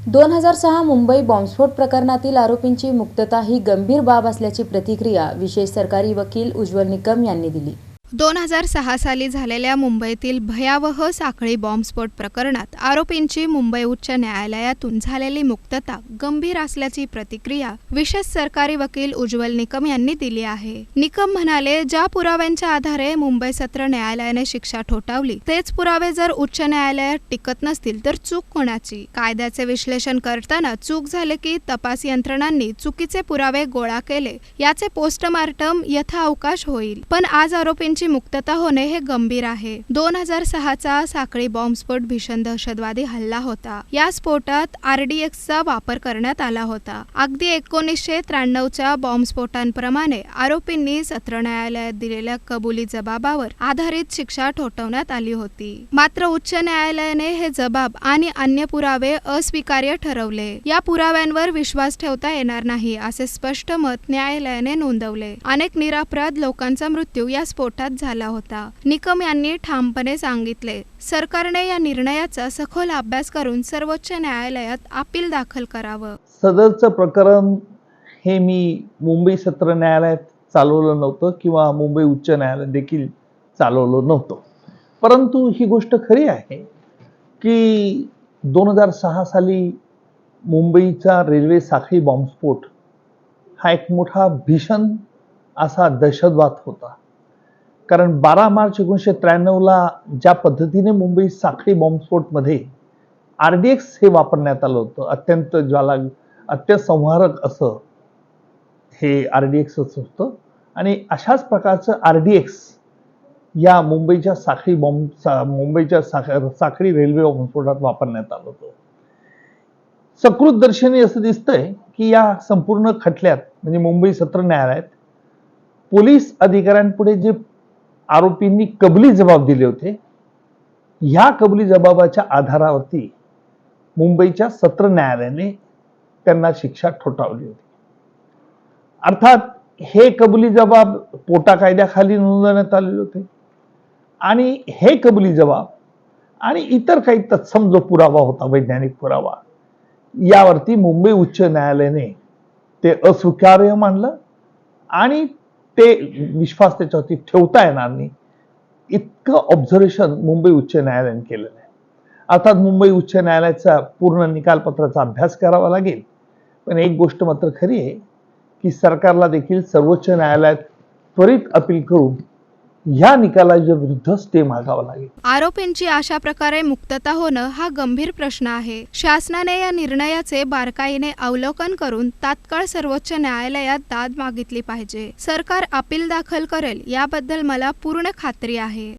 2006 मुंबई बॉम्बस्फोट प्रकरणातील आरोपींची मुक्तता ही गंभीर बाब असल्याची प्रतिक्रिया विशेष सरकारी वकील उज्ज्वल निकम यांनी दिली। 2006 साली झालेल्या मुंबईतील भयावह साखळी बॉम्बस्फोट प्रकरणात आरोपींची मुंबई उच्च न्यायालयातून झालेली मुक्तता गंभीर असल्याची प्रतिक्रिया विशेष सरकारी वकील उज्ज्वल निकम यांनी दिली आहे। निकम म्हणाले, ज्या पुराव्यांच्या आधारे मुंबई सत्र न्यायालयाने शिक्षा ठोठावली तेच पुरावे जर उच्च न्यायालयात टिकत नसतील तर चूक कोणाची? कायद्याचे विश्लेषण करताना चूक झाले की तपास यंत्रणांनी चुकीचे पुरावे गोळा केले याचे पोस्टमार्टम यथाअवकाश होईल, पण आज आरोपींची मुक्तता होणे हे गंभीर आहे। 2006 चा साखळी बॉम्बस्फोट भीषण दहशतवादी हल्ला होता। या स्फोटात RDXचा वापर करण्यात आला होता। अगदी 1993 च्या बॉम्बस्फोटांप्रमाणे आरोपींनी सत्र न्यायालयात दिलेल्या कबुली जबाबावर आधारित शिक्षा ठोठावण्यात आली होती। मात्र उच्च न्यायालयाने हे जबाब आणि अन्य पुरावे अस्वीकार्य ठरवले। या पुराव्यांवर विश्वास ठेवता येणार नाही असे स्पष्ट मत न्यायालयाने नोंदवले। अनेक निरपराध लोकांचा मृत्यू या स्फोटात झाला होता। निकम यांनी ठामपणे सांगितले, सरकारने या निर्णयाचा सखोल अभ्यास करून सर्वोच्च न्यायालयात अपील दाखल करावं। सदरचं प्रकरण हे मी मुंबई सत्र न्यायालयात चालवलं नव्हतं किंवा मुंबई उच्च न्यायालयात देखील चालवलं नव्हतं, परंतु ही गोष्ट खरी आहे की 2006 साली मुंबईचा रेल्वे साखळी बॉम्बस्फोट हा एक मोठा भीषण असा दहशतवाद होता। कारण 12 मार्च 1993 ज्या पद्धतीने मुंबई साखळी बॉम्बस्फोटमध्ये RDX हे वापरण्यात आलं होतं, अत्यंत संहारक असं हे RDX होतं आणि अशाच प्रकारचं RDX या मुंबईच्या साखळी रेल्वे बॉम्बस्फोटात वापरण्यात आलं होतं। सकृतदर्शनी असं दिसतंय की या संपूर्ण खटल्यात म्हणजे मुंबई सत्र न्यायालयात पोलीस अधिकाऱ्यांपुढे जे आरोपींनी कबुली जबाब दिले होते, ह्या कबुली जबाबाच्या आधारावरती मुंबईच्या सत्र न्यायालयाने त्यांना शिक्षा ठोठावली होती। अर्थात हे कबुली जबाब पोटा कायद्याखाली नोंदवण्यात आलेले होते आणि हे कबुली जबाब आणि इतर काही तत्सम जो पुरावा होता, वैज्ञानिक पुरावा, यावरती मुंबई उच्च न्यायालयाने ते अस्वीकार्य मानलं आणि ते विश्वास त्याच्यावरती ठेवता येणार नाही इतकं ऑब्झर्वेशन मुंबई उच्च न्यायालयाने केलेलं आहे। अर्थात मुंबई उच्च न्यायालयाचा पूर्ण निकालपत्राचा अभ्यास करावा लागेल, पण एक गोष्ट मात्र खरी आहे की सरकारला देखील सर्वोच्च न्यायालयात त्वरित अपील करून या निकालाच्या विरुद्ध स्टे मागावा लागेल। आरोपींची अशा प्रकारे मुक्तता होणं हा गंभीर प्रश्न आहे। शासनाने या निर्णयाचे बारकाईने अवलोकन करून तात्काळ सर्वोच्च न्यायालयात दाद मागितली पाहिजे। सरकार अपील दाखल करेल याबद्दल मला पूर्ण खात्री आहे।